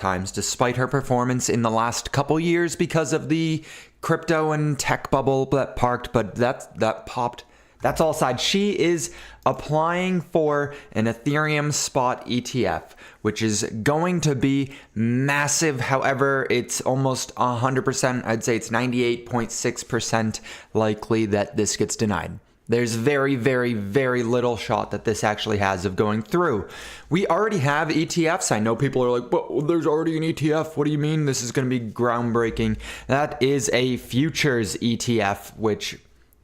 times, despite her performance in the last couple years because of the crypto and tech bubble that parked, but that popped. That's all aside. She is applying for an Ethereum spot ETF, which is going to be massive. However, it's almost 100%. I'd say it's 98.6% likely that this gets denied. There's very, very, very little shot that this actually has of going through. We already have ETFs. I know people are like, but there's already an ETF. What do you mean this is going to be groundbreaking? That is a futures ETF, which,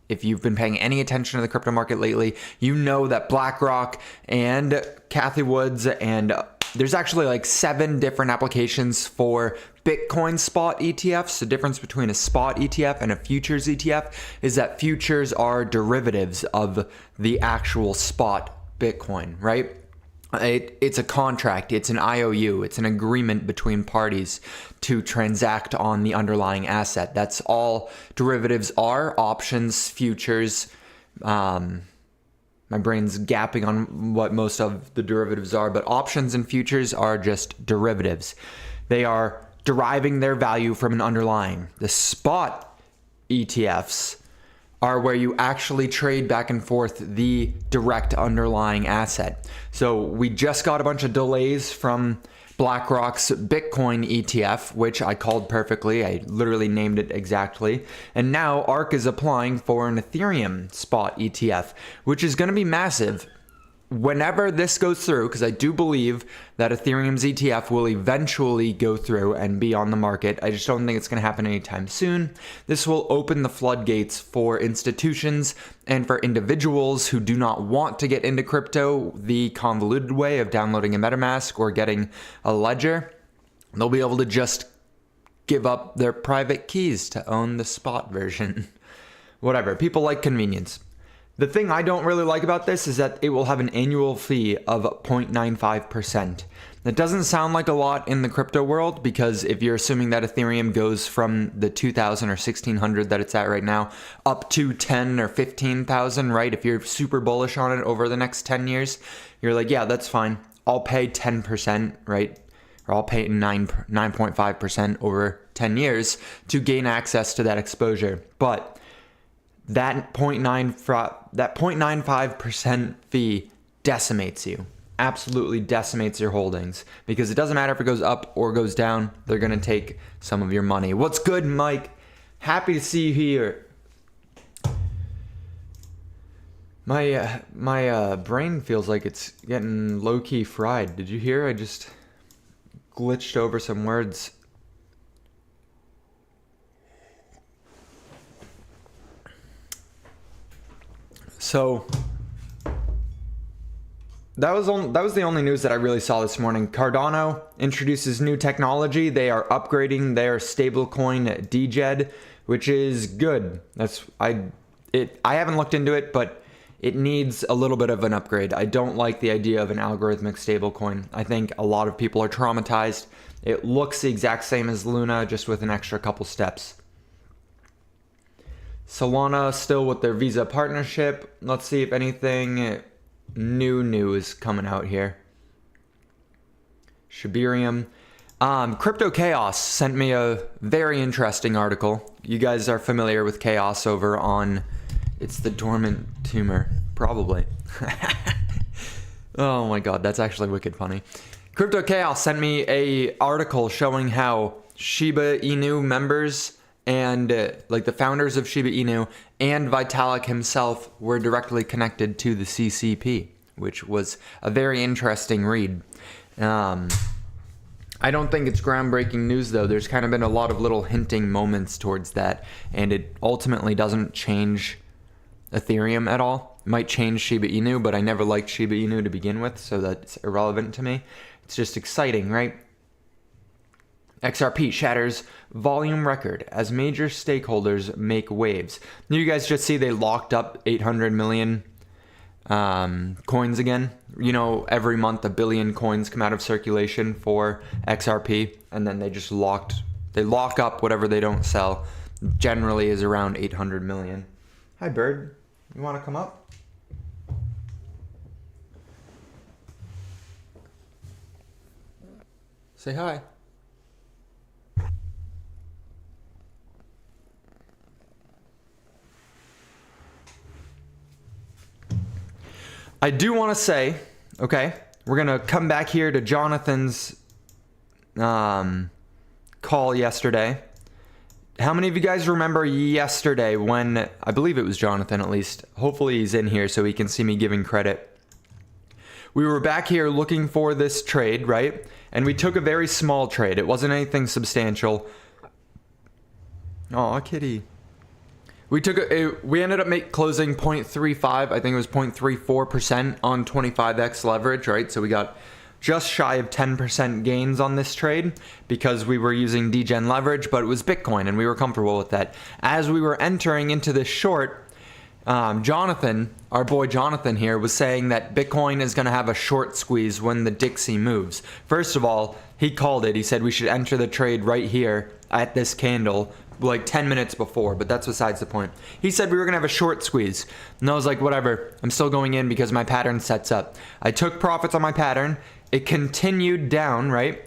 if you've been paying any attention to the crypto market lately, you know that BlackRock and Cathie Woods and there's actually like 7 different applications for Bitcoin spot ETFs. The difference between a spot ETF and a futures ETF is that futures are derivatives of the actual spot Bitcoin, right? It's a contract, it's an IOU, it's an agreement between parties to transact on the underlying asset. That's all derivatives are, options, futures. My brain's gapping on what most of the derivatives are, but options and futures are just derivatives. They are deriving their value from an underlying. The spot ETFs are where you actually trade back and forth the direct underlying asset. So we just got a bunch of delays from BlackRock's Bitcoin ETF, which I called perfectly. I literally named it exactly. And now ARK is applying for an Ethereum spot ETF, which is going to be massive. Whenever this goes through, because I do believe that Ethereum's ETF will eventually go through and be on the market. I just don't think it's going to happen anytime soon. This will open the floodgates for institutions and for individuals who do not want to get into crypto the convoluted way of downloading a MetaMask or getting a ledger. They'll be able to just give up their private keys to own the spot version. Whatever. People like convenience. The thing I don't really like about this is that it will have an annual fee of 0.95%. That doesn't sound like a lot in the crypto world, because if you're assuming that Ethereum goes from the 2,000 or 1,600 that it's at right now up to 10 or 15,000, right? If you're super bullish on it over the next 10 years, you're like, yeah, that's fine. I'll pay 10%, right? Or I'll pay 9.5% over 10 years to gain access to that exposure. But that 0.95% fee decimates you, absolutely decimates your holdings, because it doesn't matter if it goes up or goes down, they're going to take some of your money. What's good, Mike? Happy to see you here. My brain feels like it's getting low-key fried. Did you hear? I just glitched over some words. So that was the only news that I really saw this morning. Cardano introduces new technology. They are upgrading their stablecoin DGED, which is good. I haven't looked into it, but it needs a little bit of an upgrade. I don't like the idea of an algorithmic stablecoin. I think a lot of people are traumatized. It looks the exact same as Luna, just with an extra couple steps. Solana still with their Visa partnership. Let's see if anything new is coming out here. Shibarium. Crypto Chaos sent me a very interesting article. You guys are familiar with Chaos over on, it's the dormant tumor, probably. Oh my god, that's actually wicked funny. Crypto Chaos sent me a article showing how Shiba Inu members and like the founders of Shiba Inu and Vitalik himself were directly connected to the CCP, which was a very interesting read. I don't think it's groundbreaking news, though. There's kind of been a lot of little hinting moments towards that, and it ultimately doesn't change Ethereum at all. It might change Shiba Inu, but I never liked Shiba Inu to begin with, so that's irrelevant to me. It's just exciting, right? XRP shatters volume record as major stakeholders make waves. You guys just see they locked up 800 million coins again. You know, every month 1 billion coins come out of circulation for XRP, and then they lock up whatever they don't sell. Generally is around 800 million. Hi, bird. You want to come up? Say hi. I do want to say, okay, we're going to come back here to Jonathan's call yesterday. How many of you guys remember yesterday when, I believe it was Jonathan at least, hopefully he's in here so he can see me giving credit. We were back here looking for this trade, right? And we took a very small trade. It wasn't anything substantial. Aw, kitty. We ended up closing 0.35, I think it was 0.34% on 25x leverage, right? So we got just shy of 10% gains on this trade because we were using degen leverage, but it was Bitcoin and we were comfortable with that. As we were entering into this short, Jonathan, our boy Jonathan here, was saying that Bitcoin is going to have a short squeeze when the Dixie moves. First of all, he called it. He said we should enter the trade right here at this candle like 10 minutes before, but that's besides the point. He said we were going to have a short squeeze. And I was like, whatever. I'm still going in because my pattern sets up. I took profits on my pattern. It continued down, right?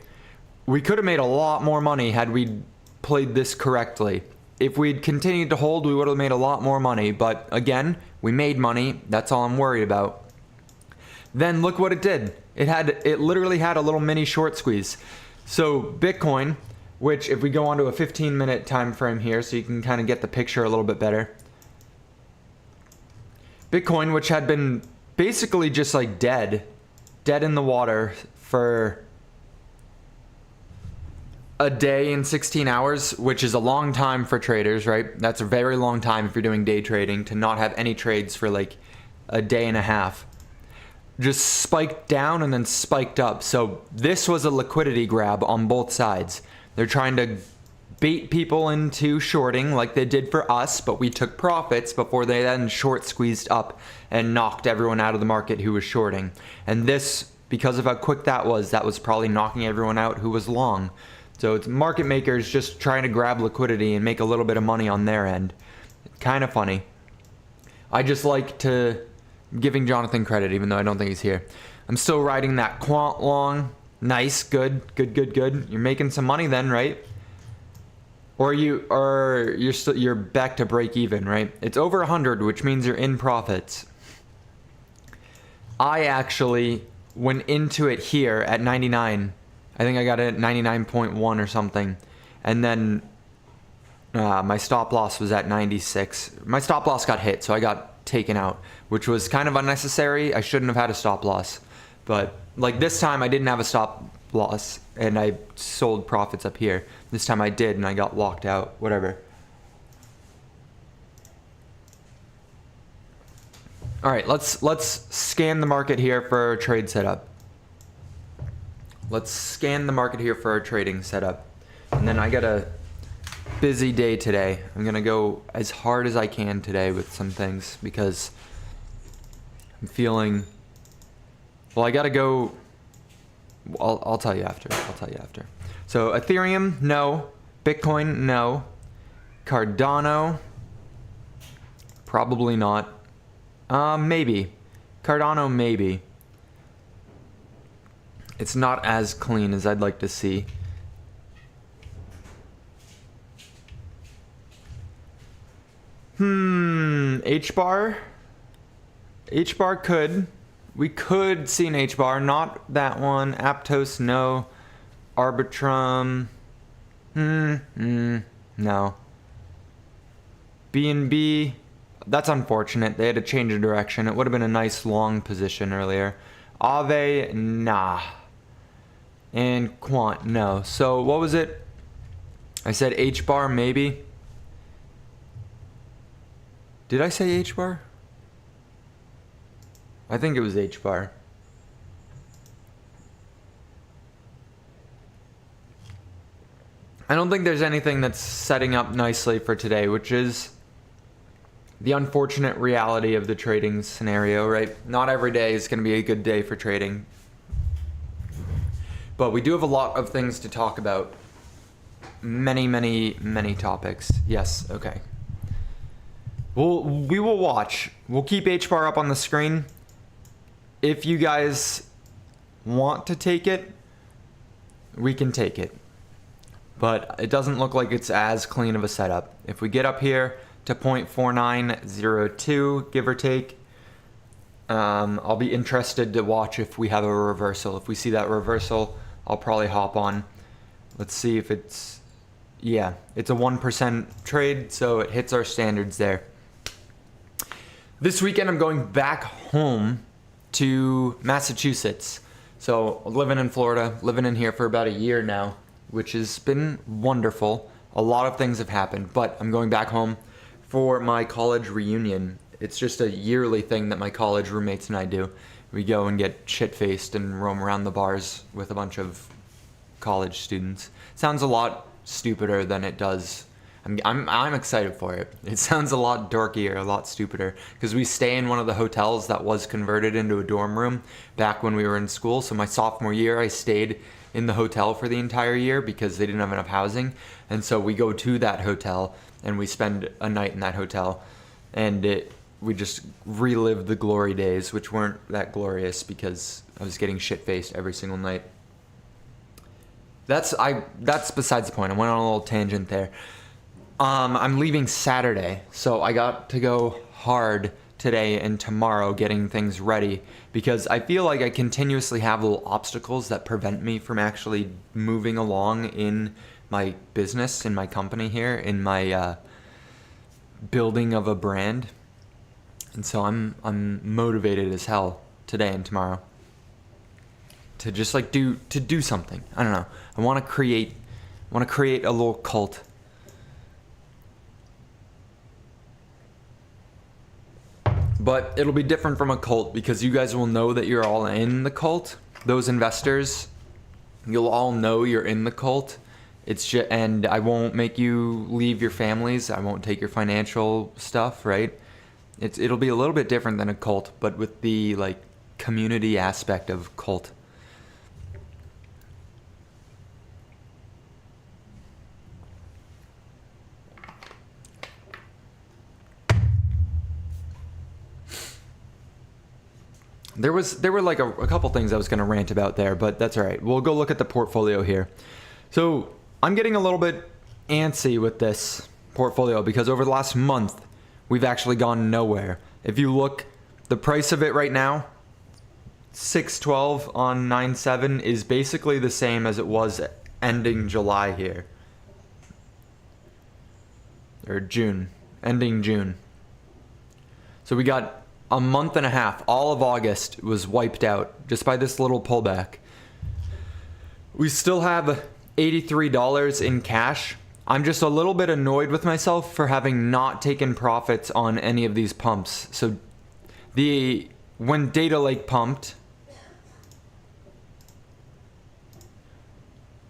We could have made a lot more money had we played this correctly. If we'd continued to hold, we would have made a lot more money. But again, we made money. That's all I'm worried about. Then look what it did. It literally had a little mini short squeeze. So Bitcoin, which if we go onto a 15-minute time frame here so you can kind of get the picture a little bit better. Bitcoin, which had been basically just like dead in the water for a day and 16 hours, which is a long time for traders, right? That's a very long time if you're doing day trading to not have any trades for like a day and a half. Just spiked down and then spiked up. So this was a liquidity grab on both sides. They're trying to bait people into shorting like they did for us, but we took profits before they then short squeezed up and knocked everyone out of the market who was shorting. And this, because of how quick that was probably knocking everyone out who was long. So it's market makers just trying to grab liquidity and make a little bit of money on their end. Kind of funny. I just like to giving Jonathan credit, even though I don't think he's here. I'm still riding that quant long. Nice, good. You're making some money then, right? Or you're back to break even, right? It's over 100, which means you're in profits. I actually went into it here at 99. I think I got it at 99.1 or something. And then my stop loss was at 96. My stop loss got hit, so I got taken out, which was kind of unnecessary. I shouldn't have had a stop loss. But like this time I didn't have a stop loss and I sold profits up here. This time I did and I got locked out, whatever. All right, let's scan the market here for our trade setup. Let's scan the market here for our trading setup. And then I got a busy day today. I'm gonna go as hard as I can today with some things because I'm feeling, well, I gotta go, I'll tell you after. So Ethereum, no. Bitcoin, no. Cardano, probably not. Maybe. Cardano, maybe. It's not as clean as I'd like to see. H-bar? H-bar could. We could see an H-bar, not that one. Aptos, no. Arbitrum, no. BNB, that's unfortunate. They had to change of direction. It would have been a nice long position earlier. Aave, nah. And Quant, no. So what was it? I said H-bar, maybe. Did I say H-bar? I think it was H-bar. I don't think there's anything that's setting up nicely for today, which is the unfortunate reality of the trading scenario, right? Not every day is going to be a good day for trading. But we do have a lot of things to talk about. Many topics. Yes, okay. We will watch. We'll keep H-bar up on the screen. If you guys want to take it, we can take it. But it doesn't look like it's as clean of a setup. If we get up here to 0.4902, give or take, I'll be interested to watch if we have a reversal. If we see that reversal, I'll probably hop on. Let's see if it's, yeah, it's a 1% trade, so it hits our standards there. This weekend I'm going back home to Massachusetts. So living in Florida, living in here for about a year now, which has been wonderful. A lot of things have happened, but I'm going back home for my college reunion. It's just a yearly thing that my college roommates and I do. We go and get shit-faced and roam around the bars with a bunch of college students. Sounds a lot stupider than it does. I'm excited for it. It sounds a lot dorkier, a lot stupider, because we stay in one of the hotels that was converted into a dorm room back when we were in school. So my sophomore year, I stayed in the hotel for the entire year because they didn't have enough housing. And so we go to that hotel and we spend a night in that hotel, and we just relive the glory days, which weren't that glorious because I was getting shit-faced every single night. That's besides the point. I went on a little tangent there. I'm leaving Saturday, so I got to go hard today and tomorrow getting things ready because I feel like I continuously have little obstacles that prevent me from actually moving along in my business, in my company here, in my building of a brand. And so I'm motivated as hell today and tomorrow to just like do something. I don't know. I want to create a little cult. But it'll be different from a cult because you guys will know that you're all in the cult. Those investors, you'll all know you're in the cult. And I won't make you leave your families. I won't take your financial stuff, right? It'll be a little bit different than a cult, but with the like community aspect of cult. There were like a couple things I was going to rant about there, but that's all right. We'll go look at the portfolio here. So I'm getting a little bit antsy with this portfolio because over the last month, we've actually gone nowhere. If you look, the price of it right now, 612 on 9/7 is basically the same as it was ending July here. Or June, ending June. So we got a month and a half, all of August was wiped out just by this little pullback. We still have $83 in cash. I'm just a little bit annoyed with myself for having not taken profits on any of these pumps. So when Data Lake pumped,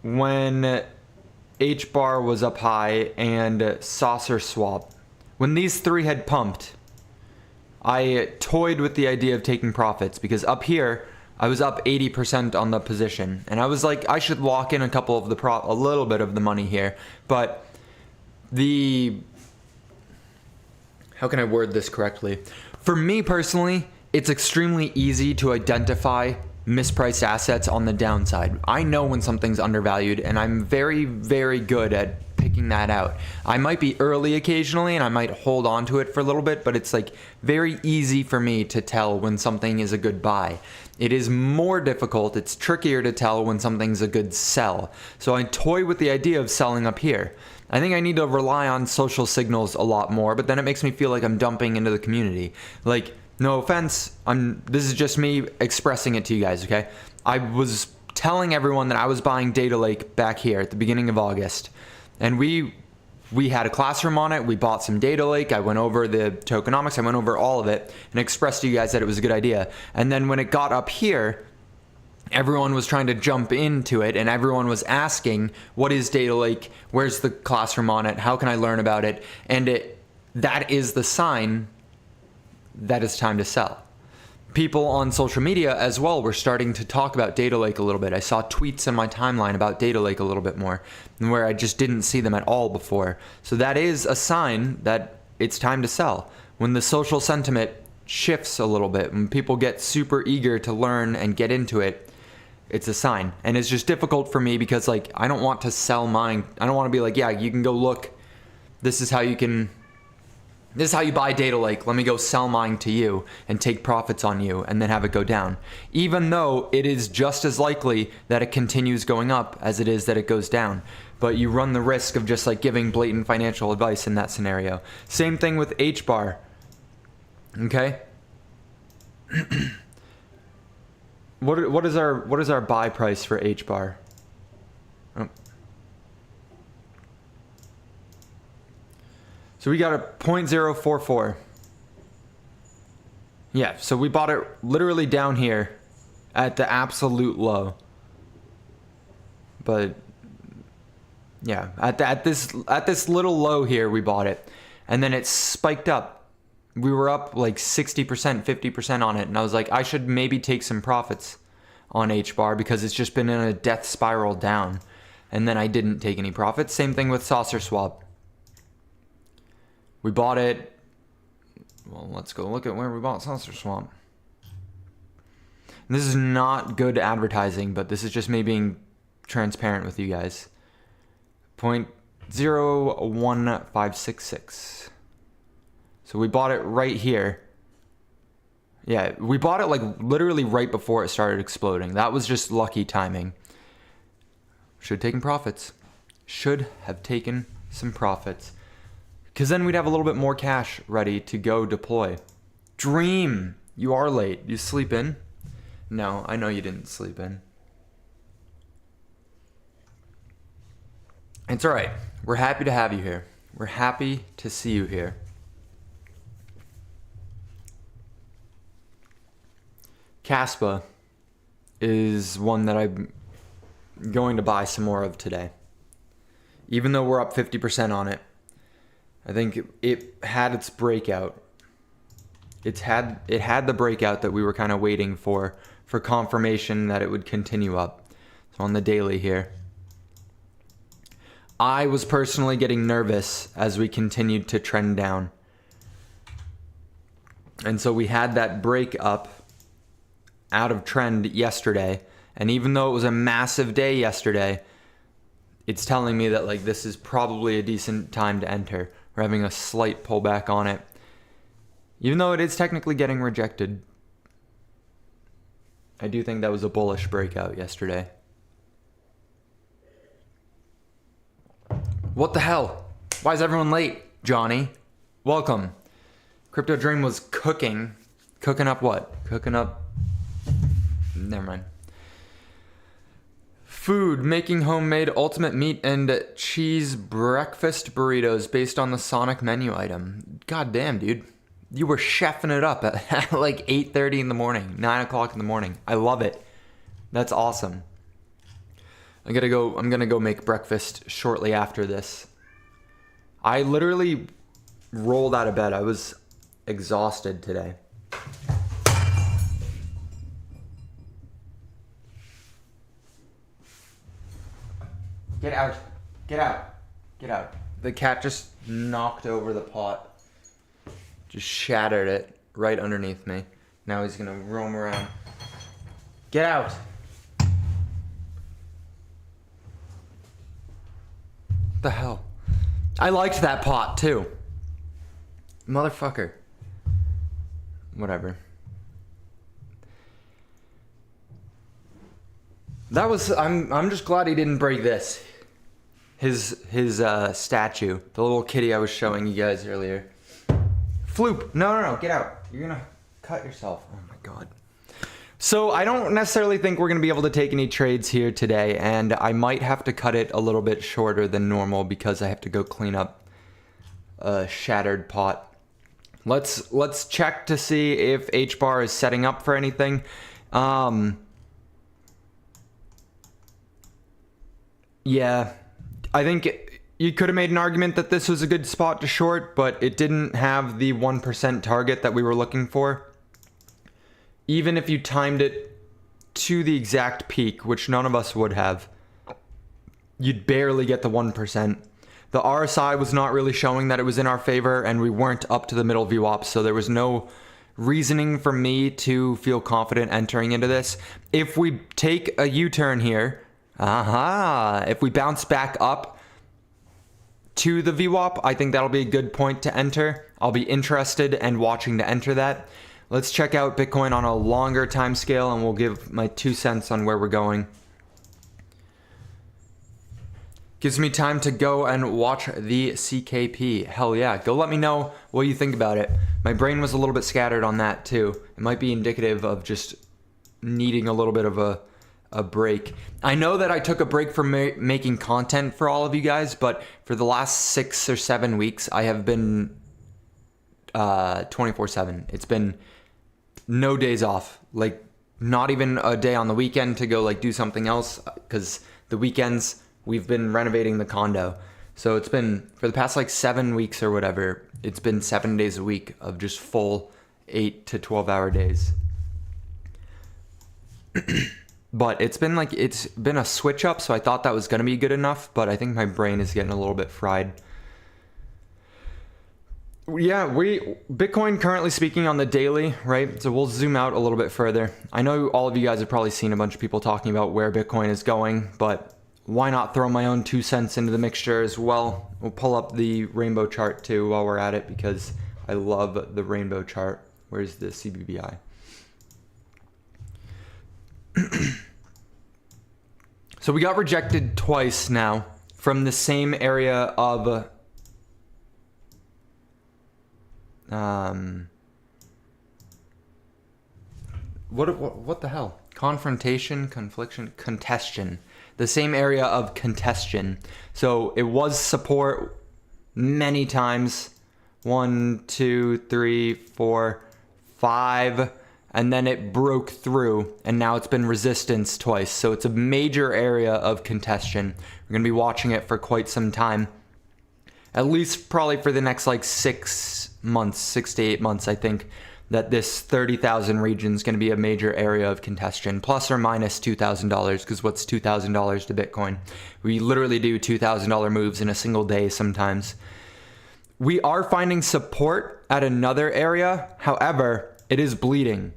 when H-bar was up high and Saucer Swap, when these three had pumped, I toyed with the idea of taking profits because up here I was up 80% on the position, and I was like, I should lock in a little bit of the money here. But how can I word this correctly? For me personally, it's extremely easy to identify mispriced assets on the downside. I know when something's undervalued, and I'm very, very good at picking that out. I might be early occasionally and I might hold on to it for a little bit, but it's like very easy for me to tell when something is a good buy. It is more difficult, it's trickier to tell when something's a good sell. So I toy with the idea of selling up here. I think I need to rely on social signals a lot more, but then it makes me feel like I'm dumping into the community. Like, no offense, this is just me expressing it to you guys, okay? I was telling everyone that I was buying Data Lake back here at the beginning of August. And we had a classroom on it. We bought some Data Lake. I went over the tokenomics. I went over all of it and expressed to you guys that it was a good idea. And then when it got up here, everyone was trying to jump into it and everyone was asking, what is Data Lake? Where's the classroom on it? How can I learn about it? And that is the sign that it's time to sell. People on social media as well were starting to talk about Data Lake a little bit. I saw tweets in my timeline about Data Lake a little bit more, where I just didn't see them at all before. So that is a sign that it's time to sell. When the social sentiment shifts a little bit, when people get super eager to learn and get into it, it's a sign. And it's just difficult for me because like I don't want to sell mine. I don't want to be like, yeah, you can go look. This is how you can This is how you buy Data Lake. Let me go sell mine to you and take profits on you and then have it go down. Even though it is just as likely that it continues going up as it is that it goes down. But you run the risk of just like giving blatant financial advice in that scenario. Same thing with HBAR. Okay? What is our buy price for HBAR? Oh. So we got a 0.044. Yeah, so we bought it literally down here at the absolute low. But yeah, at this little low here we bought it. And then it spiked up. We were up like 60%, 50% on it, and I was like, I should maybe take some profits on HBAR because it's just been in a death spiral down. And then I didn't take any profits. Same thing with Saucer Swap. We bought it. Well, let's go look at where we bought Saucer Swap. And this is not good advertising, but this is just me being transparent with you guys. 0.01566. So we bought it right here. Yeah, we bought it like literally right before it started exploding. That was just lucky timing. Should have taken profits. Should have taken some profits. Because then we'd have a little bit more cash ready to go deploy. Dream! You are late. You sleep in? No, I know you didn't sleep in. It's alright. We're happy to have you here. We're happy to see you here. Kaspa is one that I'm going to buy some more of today. Even though we're up 50% on it. I think it had its breakout. It had the breakout that we were kind of waiting for confirmation that it would continue up. So on the daily here. I was personally getting nervous as we continued to trend down. And so we had that break up out of trend yesterday. And even though it was a massive day yesterday, it's telling me that like this is probably a decent time to enter. We're having a slight pullback on it. Even though it is technically getting rejected. I do think that was a bullish breakout yesterday. What the hell? Why is everyone late, Johnny? Welcome. Crypto Dream was cooking. Cooking up what? Cooking up... Never mind. Food, making homemade ultimate meat and cheese breakfast burritos based on the Sonic menu item. God damn, dude. You were chefing it up at like 8:30 in the morning, 9 o'clock in the morning. I love it. That's awesome. I'm gonna go make breakfast shortly after this. I literally rolled out of bed. I was exhausted today. Get out. Get out. Get out. The cat just knocked over the pot. Just shattered it right underneath me. Now he's gonna roam around. Get out. What the hell? I liked that pot too. Motherfucker. Whatever. That was, I'm just glad he didn't break this. His statue. The little kitty I was showing you guys earlier. Floop. No, get out. You're gonna cut yourself. Oh my god. So I don't necessarily think we're gonna be able to take any trades here today, and I might have to cut it a little bit shorter than normal because I have to go clean up a shattered pot. Let's check to see if HBAR is setting up for anything. Yeah, I think you could have made an argument that this was a good spot to short, but it didn't have the 1% target that we were looking for. Even if you timed it to the exact peak, which none of us would have, you'd barely get the 1%. The RSI was not really showing that it was in our favor, and we weren't up to the middle VWAP, so there was no reasoning for me to feel confident entering into this. If we take a U-turn here, if we bounce back up to the VWAP, I think that'll be a good point to enter. I'll be interested and watching to enter that. Let's check out Bitcoin on a longer time scale and we'll give my 2 cents on where we're going. Gives me time to go and watch the CKP. Hell yeah. Go let me know what you think about it. My brain was a little bit scattered on that too. It might be indicative of just needing a little bit of a break. I know that I took a break from making content for all of you guys, but for the last 6 or 7 weeks, I have been 24/7. It's been no days off. Like not even a day on the weekend to go like do something else, because the weekends we've been renovating the condo. So it's been, for the past like 7 weeks or whatever, it's been 7 days a week of just full 8 to 12 hour days. But it's been a switch up, so I thought that was going to be good enough, but I think my brain is getting a little bit fried. Yeah, Bitcoin currently speaking on the daily, right? So we'll zoom out a little bit further. I know all of you guys have probably seen a bunch of people talking about where Bitcoin is going, but why not throw my own 2 cents into the mixture as well? We'll pull up the rainbow chart too while we're at it, because I love the rainbow chart. Where's the CBBI? So we got rejected twice now from the same area of what the hell? Confrontation, confliction, contestion. The same area of contestion. So it was support many times. 1, 2, 3, 4, 5. And then it broke through, and now it's been resistance twice. So it's a major area of contention. We're going to be watching it for quite some time. At least probably for the next like 6 months, 6 to 8 months, I think that this 30,000 region is going to be a major area of contention, plus or minus $2,000, because what's $2,000 to Bitcoin? We literally do $2,000 moves in a single day sometimes. We are finding support at another area. However, it is bleeding.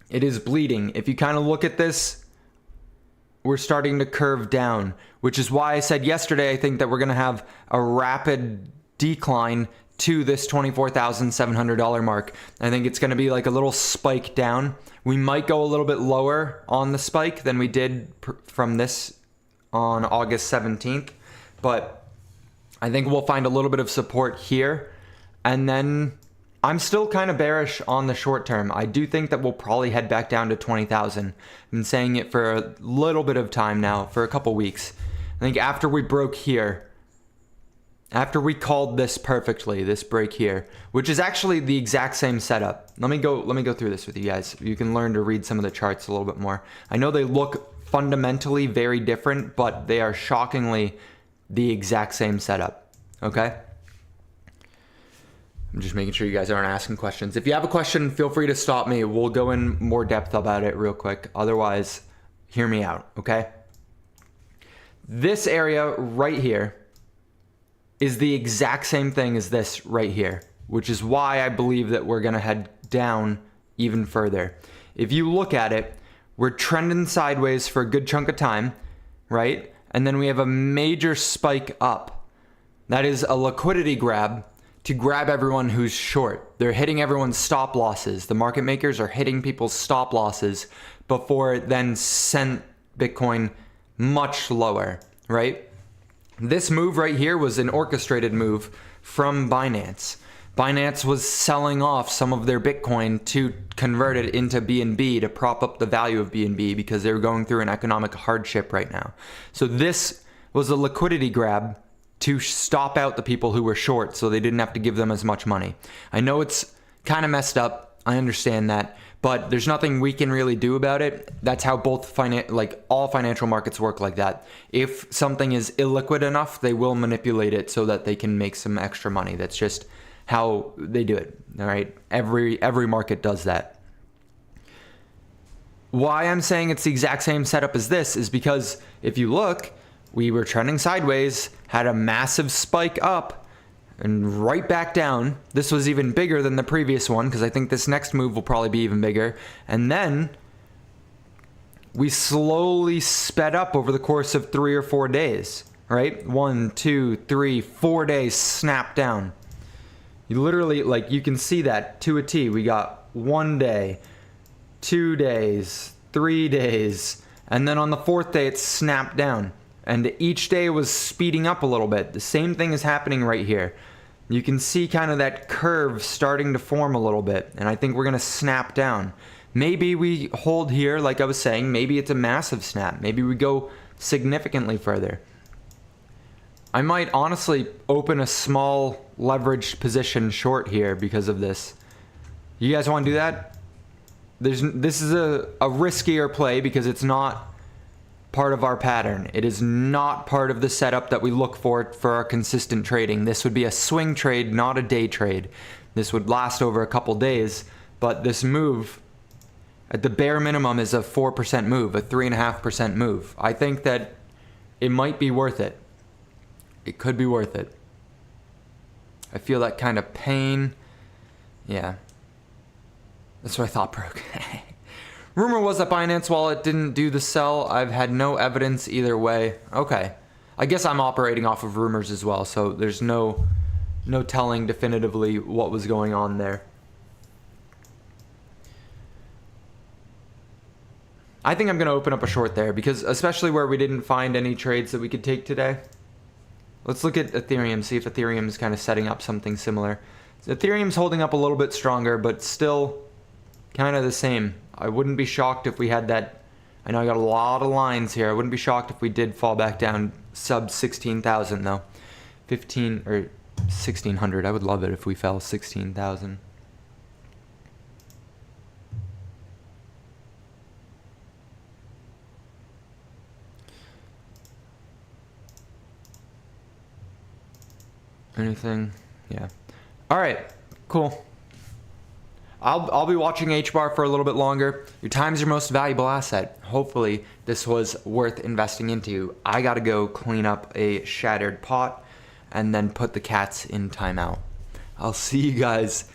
It is bleeding. If you kind of look at this, we're starting to curve down, which is why I said yesterday I think that we're going to have a rapid decline to this $24,700 mark. I think it's going to be like a little spike down. We might go a little bit lower on the spike than we did from this on August 17th, but I think we'll find a little bit of support here, and then I'm still kind of bearish on the short term. I do think that we'll probably head back down to 20,000. I've been saying it for a little bit of time now, for a couple weeks. I think after we broke here, after we called this perfectly, this break here, which is actually the exact same setup. Let me go through this with you guys. You can learn to read some of the charts a little bit more. I know they look fundamentally very different, but they are shockingly the exact same setup. Okay? I'm just making sure you guys aren't asking questions. If you have a question, feel free to stop me. We'll go in more depth about it real quick. Otherwise, hear me out, okay? This area right here is the exact same thing as this right here, which is why I believe that we're gonna head down even further. If you look at it, we're trending sideways for a good chunk of time, right? And then we have a major spike up. That is a liquidity grab to grab everyone who's short. They're hitting everyone's stop losses. The market makers are hitting people's stop losses before it then sent Bitcoin much lower, right? This move right here was an orchestrated move from Binance. Binance was selling off some of their Bitcoin to convert it into BNB to prop up the value of BNB because they were going through an economic hardship right now. So this was a liquidity grab to stop out the people who were short so they didn't have to give them as much money. I know it's kind of messed up. I understand that, but there's nothing we can really do about it. That's how both all financial markets work like that. If something is illiquid enough, they will manipulate it so that they can make some extra money. That's just how they do it. All right. Every market does that. Why I'm saying it's the exact same setup as this is because if you look, we were trending sideways, had a massive spike up, and right back down. This was even bigger than the previous one because I think this next move will probably be even bigger. And then we slowly sped up over the course of 3 or 4 days, right? 1, 2, 3, 4 days snap down. You literally, like, you can see that to a T. We got 1 day, 2 days, 3 days, and then on the 4th day it snapped down. And each day was speeding up a little bit. The same thing is happening right here. You can see kind of that curve starting to form a little bit, and I think we're going to snap down. Maybe we hold here, like I was saying, maybe it's a massive snap. Maybe we go significantly further. I might honestly open a small leveraged position short here because of this. You guys want to do that? This is a riskier play because it's not part of our pattern. It is not part of the setup that we look for our consistent trading. This would be a swing trade, not a day trade. This would last over a couple days, but this move at the bare minimum is a 4% move, a 3.5% move. I think that it might be worth it. It could be worth it. I feel that kind of pain. Yeah. That's what I thought broke. Rumor was that Binance Wallet didn't do the sell. I've had no evidence either way. Okay. I guess I'm operating off of rumors as well, so there's no telling definitively what was going on there. I think I'm going to open up a short there because especially where we didn't find any trades that we could take today. Let's look at Ethereum, see if Ethereum is kind of setting up something similar. So Ethereum's holding up a little bit stronger, but still kind of the same. I wouldn't be shocked if we had that. I know I got a lot of lines here. I wouldn't be shocked if we did fall back down sub 16,000 though. 15 or 1,600. I would love it if we fell 16,000. Anything? Yeah. All right. Cool. I'll be watching HBAR for a little bit longer. Your time's your most valuable asset. Hopefully this was worth investing into. I gotta go clean up a shattered pot and then put the cats in timeout. I'll see you guys